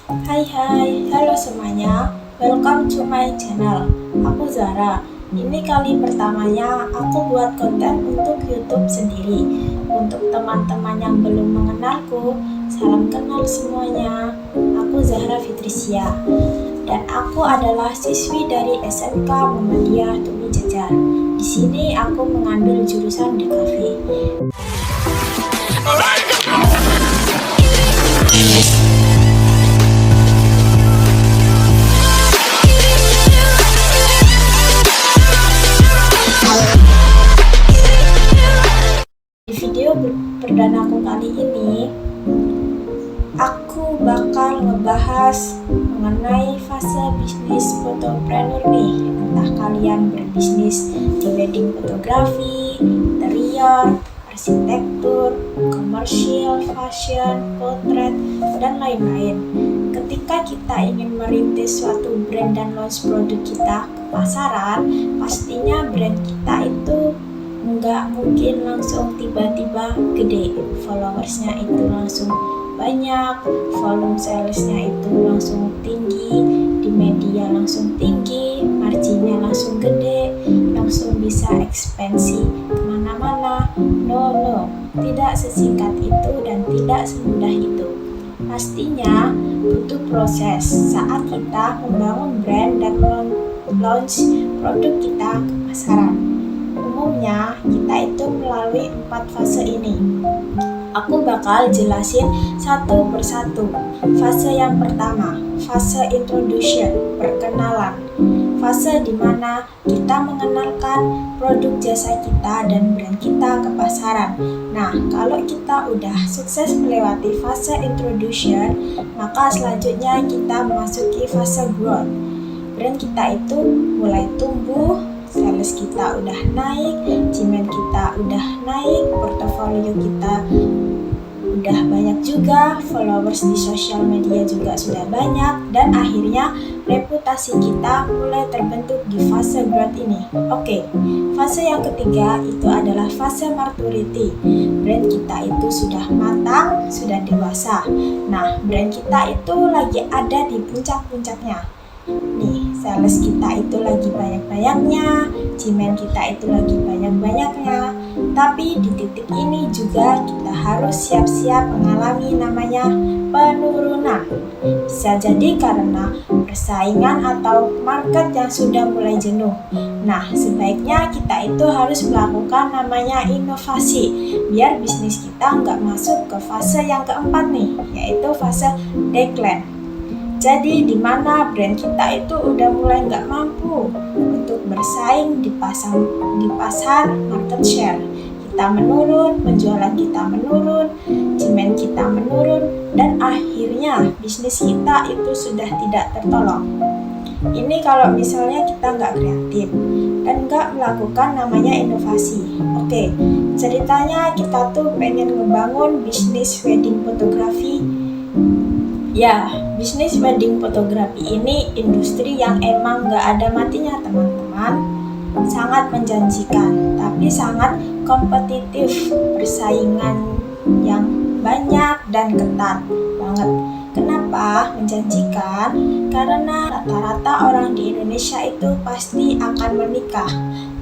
Halo semuanya, welcome to my channel. Aku Zara. Ini kali pertamanya aku buat konten untuk YouTube sendiri. Untuk teman-teman yang belum mengenalku, salam kenal semuanya. Aku Zahra Fitrisya dan aku adalah siswi dari SMK Muhammadiyah Tumi Jajar. Di sini aku mengambil jurusan DKV. Di video perdanaku kali ini, aku bakal ngebahas mengenai fase bisnis fotopreneur nih. Entah kalian berbisnis di wedding fotografi, interior, arsitektur, komersial, fashion, potret, dan lain-lain. Ketika kita ingin merintis suatu brand dan launch produk kita ke pasaran, pastinya brand kita itu nggak mungkin langsung tiba-tiba gede, followersnya itu langsung banyak, volume salesnya itu langsung tinggi, di media langsung tinggi, marginnya langsung gede, langsung bisa ekspansi kemana-mana. No, tidak sesingkat itu dan tidak semudah itu. Pastinya butuh proses saat kita membangun brand dan launch produk kita ke pasaran. Umumnya kita itu melalui 4 fase ini. Aku bakal jelasin satu persatu. Fase yang pertama, fase introduction, perkenalan. Fase dimana kita mengenalkan produk jasa kita dan brand kita ke pasaran. Nah, kalau kita udah sukses melewati fase introduction, maka selanjutnya kita memasuki fase growth. Brand kita itu mulai tumbuh, sales kita udah naik, demand kita udah naik, portofolio kita udah banyak juga, followers di sosial media juga sudah banyak, dan akhirnya reputasi kita mulai terbentuk di fase growth ini. Oke, fase yang ketiga itu adalah fase maturity. Brand kita itu sudah matang, sudah dewasa. Nah, brand kita itu lagi ada di puncak-puncaknya. Nih, sales kita itu lagi banyak-banyaknya, demand kita itu lagi banyak-banyaknya. Tapi di titik ini juga kita harus siap-siap mengalami namanya penurunan. Bisa jadi karena persaingan atau market yang sudah mulai jenuh. Nah, sebaiknya kita itu harus melakukan namanya inovasi, biar bisnis kita nggak masuk ke fase yang keempat nih, yaitu fase decline. Jadi di mana brand kita itu udah mulai nggak mampu untuk bersaing di pasar market share. Kita menurun, penjualan kita menurun, demand kita menurun, dan akhirnya bisnis kita itu sudah tidak tertolong. Ini kalau misalnya kita nggak kreatif dan nggak melakukan namanya inovasi. Oke, ceritanya kita tuh pengen ngebangun bisnis wedding fotografi. Ya, bisnis wedding fotografi ini industri yang emang gak ada matinya teman-teman. Sangat menjanjikan, tapi sangat kompetitif. Persaingan yang banyak dan ketat banget. Kenapa menjanjikan? Karena rata-rata orang di Indonesia itu pasti akan menikah.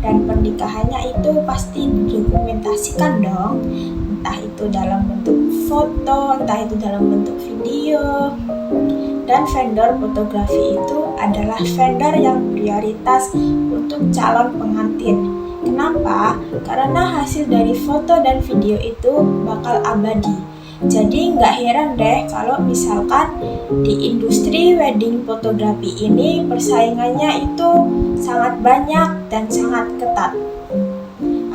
Dan pernikahannya itu pasti didokumentasikan dong. Entah itu dalam bentuk foto, entah itu dalam bentuk video. Dan vendor fotografi itu adalah vendor yang prioritas untuk calon pengantin. Kenapa? Karena hasil dari foto dan video itu bakal abadi. Jadi nggak heran deh kalau misalkan di industri wedding fotografi ini persaingannya itu sangat banyak dan sangat ketat.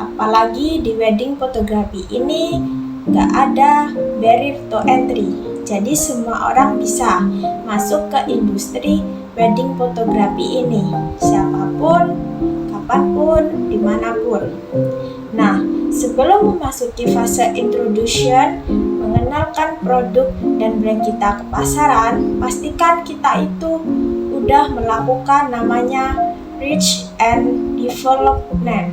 Apalagi di wedding fotografi ini nggak ada barrier to entry. Jadi semua orang bisa masuk ke industri wedding fotografi ini. Siapapun, kapanpun, dimanapun. Nah, sebelum memasuki fase introduction, mengenalkan produk dan brand kita ke pasaran, pastikan kita itu udah melakukan namanya research and development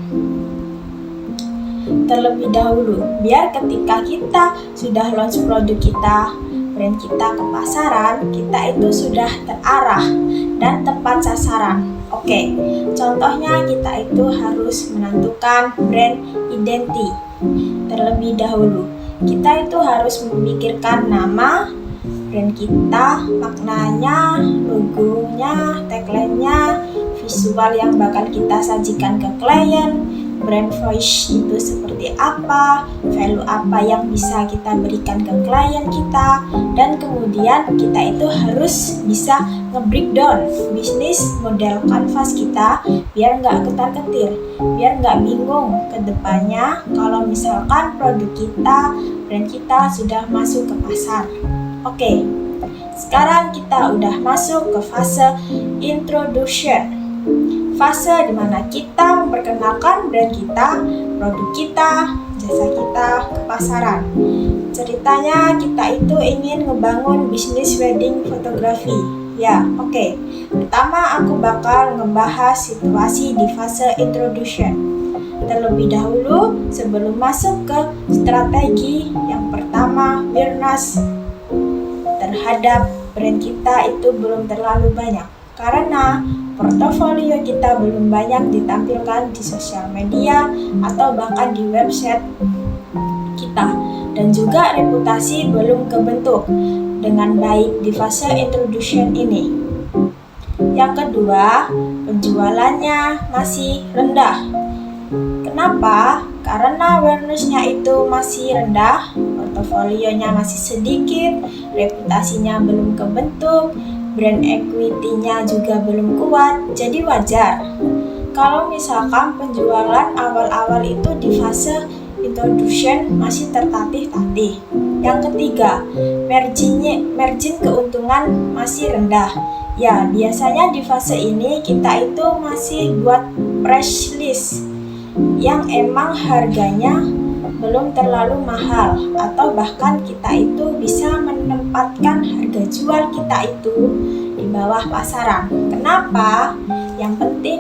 terlebih dahulu, biar ketika kita sudah launch produk kita brand kita ke pasaran, kita itu sudah terarah dan tepat sasaran. Oke, contohnya kita itu harus menentukan brand identity terlebih dahulu. Kita itu harus memikirkan nama brand kita, maknanya, logonya, tagline-nya, visual yang bakal kita sajikan ke klien, brand voice itu seperti apa, value apa yang bisa kita berikan ke klien kita, dan kemudian kita itu harus bisa nge-breakdown bisnis model kanvas kita biar nggak ketar-ketir, biar nggak bingung ke depannya kalau misalkan produk kita, brand kita sudah masuk ke pasar. Oke, sekarang kita udah masuk ke fase introduction. Fase dimana kita memperkenalkan brand kita, produk kita, jasa kita ke pasaran. Ceritanya kita itu ingin ngebangun bisnis wedding fotografi. Ya, oke. Pertama aku bakal ngebahas situasi di fase introduction. Terlebih dahulu, sebelum masuk ke strategi, yang pertama awareness terhadap brand kita itu belum terlalu banyak karena portofolio kita belum banyak ditampilkan di sosial media atau bahkan di website kita, dan juga reputasi belum kebentuk dengan baik di fase introduction ini. Yang kedua, penjualannya masih rendah. Kenapa? Karena awareness-nya itu masih rendah, portofolionya masih sedikit, reputasinya belum kebentuk, brand equity-nya juga belum kuat, jadi wajar kalau misalkan penjualan awal-awal itu di fase introduction masih tertatih-tatih. Yang ketiga, margin keuntungan masih rendah. Ya, biasanya di fase ini kita itu masih buat press list yang emang harganya belum terlalu mahal, atau bahkan kita itu bisa menempatkan harga jual kita itu di bawah pasaran. Kenapa? Yang penting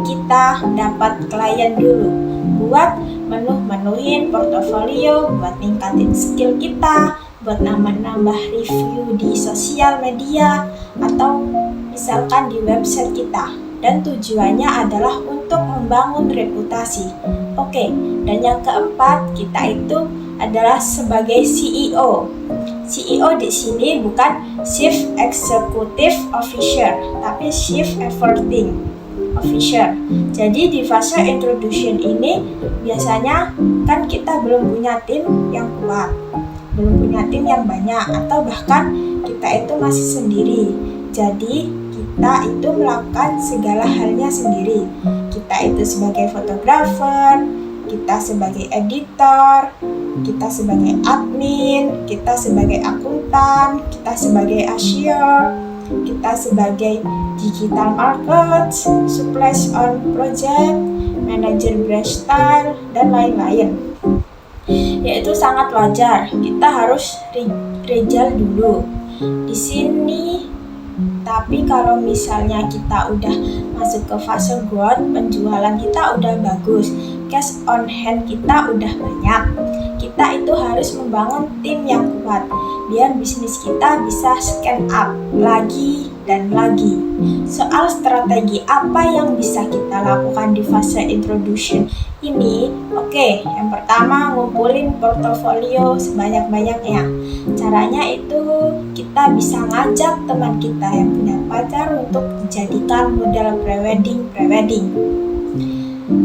kita dapat klien dulu buat menuhin portofolio, buat ningkatin skill kita, buat nambah review di sosial media atau misalkan di website kita, dan tujuannya adalah untuk membangun reputasi. Oke, dan yang keempat, kita itu adalah sebagai CEO. CEO di sini bukan Chief Executive Officer, tapi Chief Efforting Officer. Jadi di fase introduction ini biasanya kan kita belum punya tim yang kuat, belum punya tim yang banyak, atau bahkan kita itu masih sendiri. Jadi kita itu melakukan segala halnya sendiri. Kita itu sebagai fotografer, kita sebagai editor, kita sebagai admin, kita sebagai akuntan, kita sebagai cashier, kita sebagai digital market, supplies on project, manager brand style, dan lain-lain. Yaitu sangat wajar, kita harus rejal dulu di sini. Tapi kalau misalnya kita udah masuk ke fase growth, penjualan kita udah bagus, cash on hand kita udah banyak, kita itu harus membangun tim yang kuat biar bisnis kita bisa scale up lagi dan lagi. Soal strategi apa yang bisa kita lakukan di fase introduction ini, oke, yang pertama ngumpulin portofolio sebanyak-banyaknya. Caranya itu kita bisa ngajak teman kita yang punya pacar untuk dijadikan model prewedding.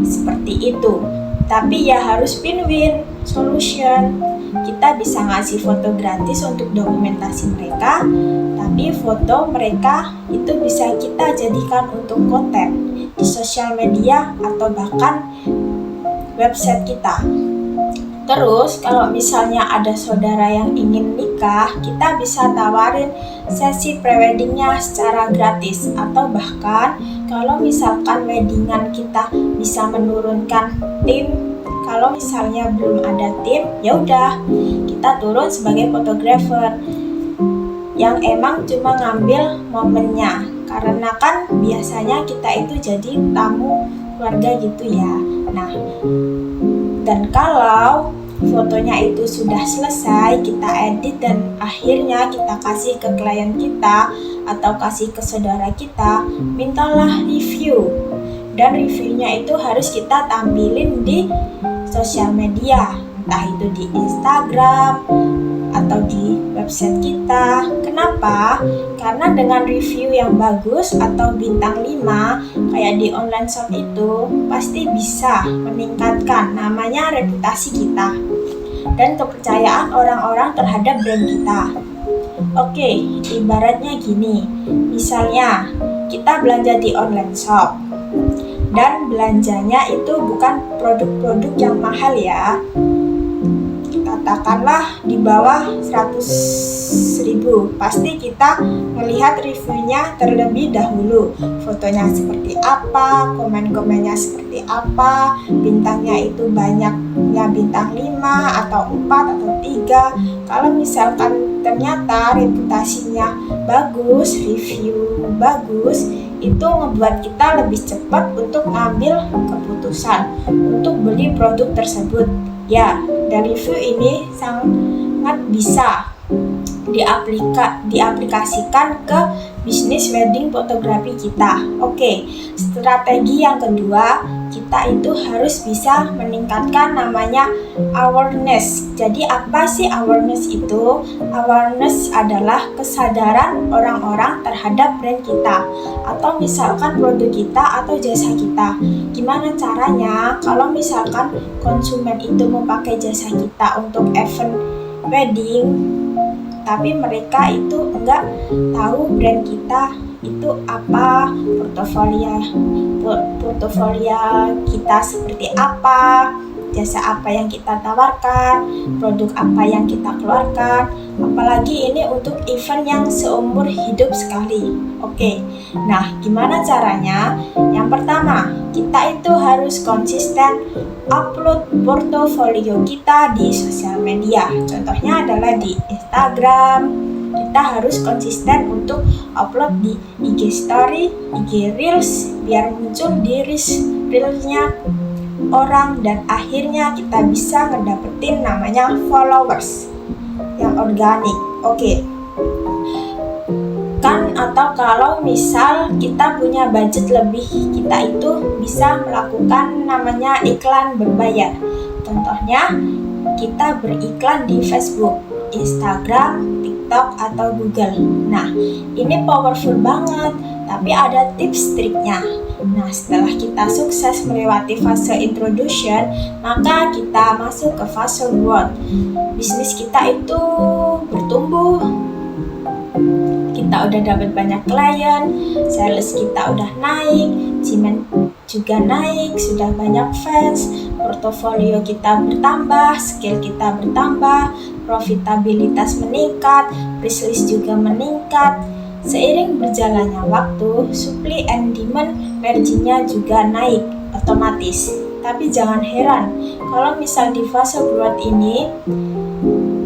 Seperti itu. Tapi ya harus win-win solution. Kita bisa ngasih foto gratis untuk dokumentasi mereka, tapi foto mereka itu bisa kita jadikan untuk konten di sosial media atau bahkan website kita. Terus kalau misalnya ada saudara yang ingin nikah, kita bisa tawarin sesi preweddingnya secara gratis, atau bahkan kalau misalkan weddingan kita bisa menurunkan tim. Kalau misalnya belum ada tim, ya udah kita turun sebagai fotografer yang emang cuma ngambil momennya, karena kan biasanya kita itu jadi tamu keluarga gitu ya. Nah, dan kalau fotonya itu sudah selesai, kita edit dan akhirnya kita kasih ke klien kita atau kasih ke saudara kita, mintalah review. Dan reviewnya itu harus kita tampilin di sosial media, entah itu di Instagram atau di website kita. Kenapa? Karena dengan review yang bagus atau bintang 5 kayak di online shop itu pasti bisa meningkatkan namanya reputasi kita dan kepercayaan orang-orang terhadap brand kita. Oke, ibaratnya gini, misalnya kita belanja di online shop dan belanjanya itu bukan produk-produk yang mahal ya, katakanlah di bawah 100.000. Pasti kita melihat reviewnya terlebih dahulu, fotonya seperti apa, komen-komennya seperti apa, bintangnya itu banyaknya bintang 5 atau 4 atau 3. Kalau misalkan ternyata reputasinya bagus, review bagus, itu ngebuat kita lebih cepat untuk ngambil keputusan untuk beli produk tersebut. Ya, dari review ini sangat bisa diaplikasikan ke bisnis wedding fotografi kita. Oke, strategi yang kedua, kita itu harus bisa meningkatkan namanya awareness. Jadi apa sih awareness itu? Awareness adalah kesadaran orang-orang terhadap brand kita atau misalkan produk kita atau jasa kita. Gimana caranya kalau misalkan konsumen itu mau pakai jasa kita untuk event wedding, tapi mereka itu enggak tahu brand kita itu apa, portofolio kita seperti apa, jasa apa yang kita tawarkan, produk apa yang kita keluarkan, apalagi ini untuk event yang seumur hidup sekali. Oke, nah gimana caranya? Yang pertama, kita itu harus konsisten upload portofolio kita di sosial media. Contohnya adalah di Instagram. Kita harus konsisten untuk upload di IG Story, IG Reels, biar muncul di Reels-nya orang dan akhirnya kita bisa ngedapetin namanya followers yang organik. Oke. Kan atau kalau misal kita punya budget lebih, kita itu bisa melakukan namanya iklan berbayar. Contohnya kita beriklan di Facebook, Instagram, TikTok atau Google. Nah, ini powerful banget, tapi ada tips triknya. Nah, setelah kita sukses melewati fase introduction, maka kita masuk ke fase growth. Bisnis kita itu bertumbuh. Kita udah dapat banyak klien, sales kita udah naik, demand juga naik, sudah banyak fans, portofolio kita bertambah, skill kita bertambah, profitabilitas meningkat, price juga meningkat. Seiring berjalannya waktu, supply and demand marginnya juga naik otomatis. Tapi jangan heran, kalau misal di fase growth ini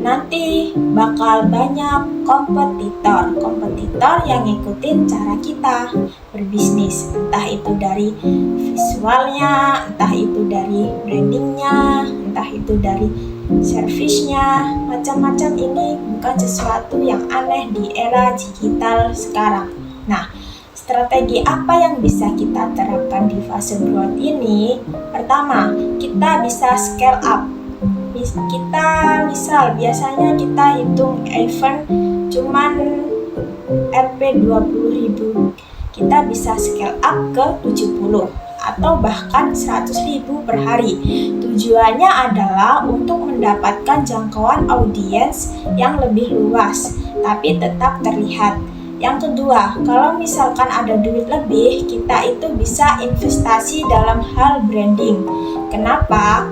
nanti bakal banyak kompetitor yang ngikutin cara kita berbisnis, entah itu dari visualnya, entah itu dari brandingnya, entah itu dari servisnya. Macam-macam ini bukan sesuatu yang aneh di era digital sekarang. Nah, strategi apa yang bisa kita terapkan di fase growth ini? Pertama, kita bisa scale up. Kita misal biasanya kita hitung event cuman Rp 20.000, kita bisa scale up ke 70 atau bahkan 100.000 per hari. Tujuannya adalah untuk mendapatkan jangkauan audiens yang lebih luas tapi tetap terlihat. Yang kedua, kalau misalkan ada duit lebih, kita itu bisa investasi dalam hal branding. Kenapa?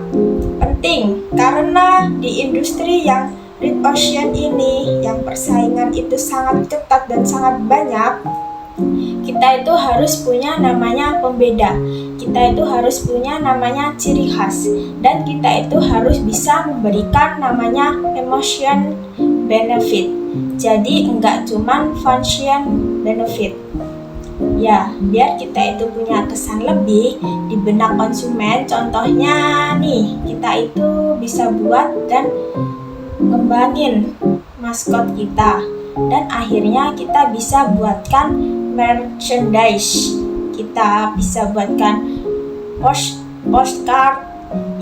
Penting, karena di industri yang red ocean ini, yang persaingan itu sangat ketat dan sangat banyak, kita itu harus punya namanya pembeda. Kita itu harus punya namanya ciri khas. Dan kita itu harus bisa memberikan namanya emotion benefit. Jadi enggak cuman function benefit. Ya, biar kita itu punya kesan lebih di benak konsumen. Contohnya nih, kita itu bisa buat dan ngembangin maskot kita. Dan akhirnya kita bisa buatkan merchandise. Kita bisa buatkan postcard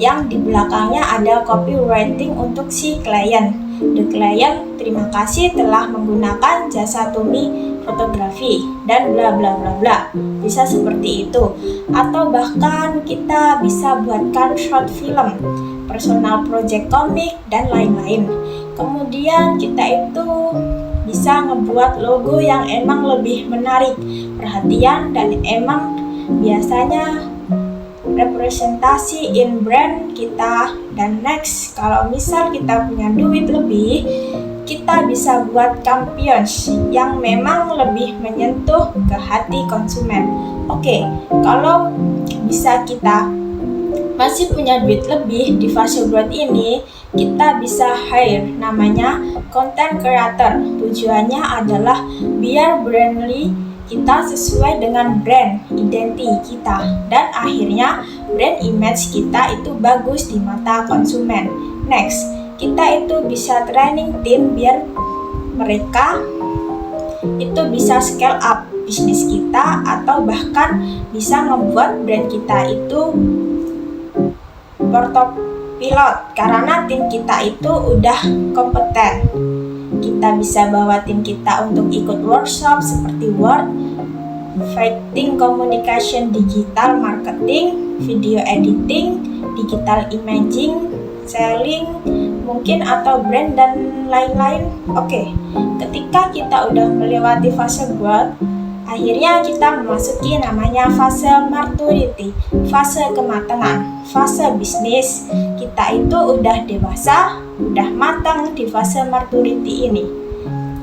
yang di belakangnya ada copywriting untuk si klien. The client, terima kasih telah menggunakan jasa Tumi fotografi dan bla bla bla bla. Bisa seperti itu. Atau bahkan kita bisa buatkan short film, personal project komik dan lain-lain. Kemudian kita itu bisa ngebuat logo yang emang lebih menarik perhatian dan emang biasanya representasi in brand kita. Dan next, kalau misal kita punya duit lebih, kita bisa buat campaigns yang memang lebih menyentuh ke hati konsumen. Oke, kalau bisa kita masih punya duit lebih di fase growth ini, kita bisa hire namanya content creator. Tujuannya adalah biar brandly kita sesuai dengan brand identity kita, dan akhirnya brand image kita itu bagus di mata konsumen. Next, kita itu bisa training tim biar mereka itu bisa scale up bisnis kita, atau bahkan bisa membuat brand kita itu pilot karena tim kita itu udah kompeten. Kita bisa bawa tim kita untuk ikut workshop seperti Word, Fighting Communication, Digital Marketing, Video Editing, Digital Imaging, Selling, mungkin atau brand dan lain-lain. Oke, ketika kita udah melewati fase growth, akhirnya kita memasuki namanya fase maturity, fase kematangan, fase bisnis. Kita itu udah dewasa, udah matang di fase maturity ini.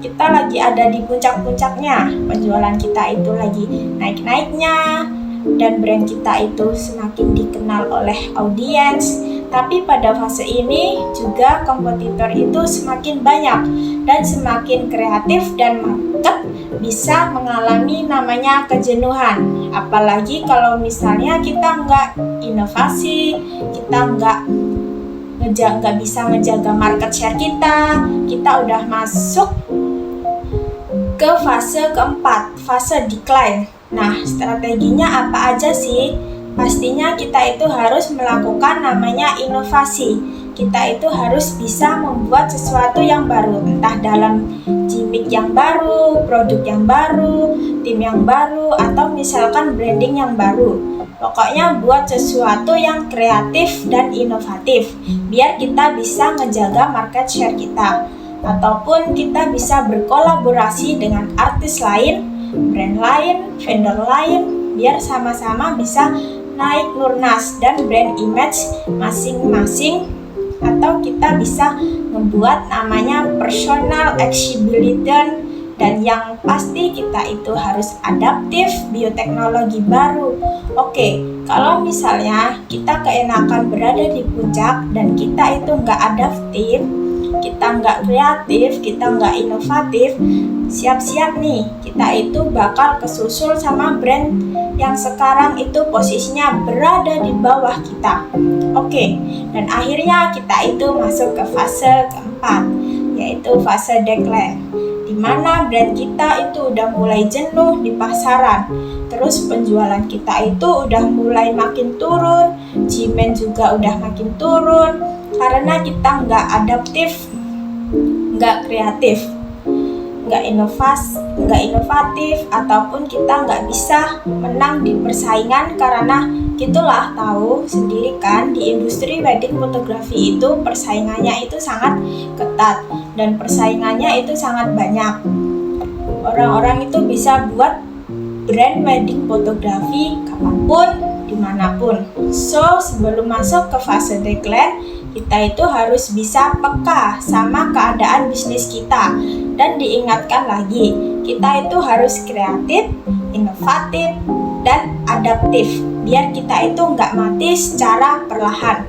Kita lagi ada di puncak-puncaknya, penjualan kita itu lagi naik-naiknya, dan brand kita itu semakin dikenal oleh audiens. Tapi pada fase ini juga kompetitor itu semakin banyak dan semakin kreatif, dan market bisa mengalami namanya kejenuhan. Apalagi kalau misalnya kita nggak inovasi, kita nggak bisa ngejaga market share kita udah masuk ke fase keempat, fase decline. Nah, strateginya apa aja sih? Pastinya kita itu harus melakukan namanya inovasi. Kita itu harus bisa membuat sesuatu yang baru, entah dalam gimmick yang baru, produk yang baru, tim yang baru, atau misalkan branding yang baru. Pokoknya buat sesuatu yang kreatif dan inovatif, biar kita bisa ngejaga market share kita. Ataupun kita bisa berkolaborasi dengan artis lain, brand lain, vendor lain, biar sama-sama bisa naik Nurnas dan brand image masing-masing. Atau kita bisa membuat namanya personal exhibition, dan yang pasti kita itu harus adaptif, bioteknologi baru. Oke, kalau misalnya kita keenakan berada di puncak dan kita itu nggak adaptif, kita nggak kreatif, kita nggak inovatif, siap-siap nih, kita itu bakal kesusul sama brand yang sekarang itu posisinya berada di bawah kita. Oke, dan akhirnya kita itu masuk ke fase keempat, yaitu fase decline, di mana brand kita itu udah mulai jenuh di pasaran. Terus penjualan kita itu udah mulai makin turun, demand juga udah makin turun, karena kita nggak adaptif, nggak kreatif, nggak inovatif, ataupun kita nggak bisa menang di persaingan. Karena gitulah, tahu sendiri kan, di industri wedding fotografi itu persaingannya itu sangat ketat dan persaingannya itu sangat banyak. Orang-orang itu bisa buat brand wedding fotografi kapanpun, dimanapun. So, sebelum masuk ke fase decline, kita itu harus bisa peka sama keadaan bisnis kita. Dan diingatkan lagi, kita itu harus kreatif, inovatif, dan adaptif, biar kita itu nggak mati secara perlahan.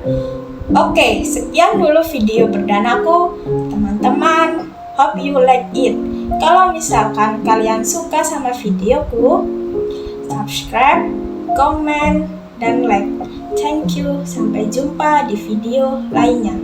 Oke, sekian dulu video perdanaku, teman-teman. Hope you like it. Kalau misalkan kalian suka sama videoku, subscribe, komen, dan like. Thank you, sampai jumpa di video lainnya.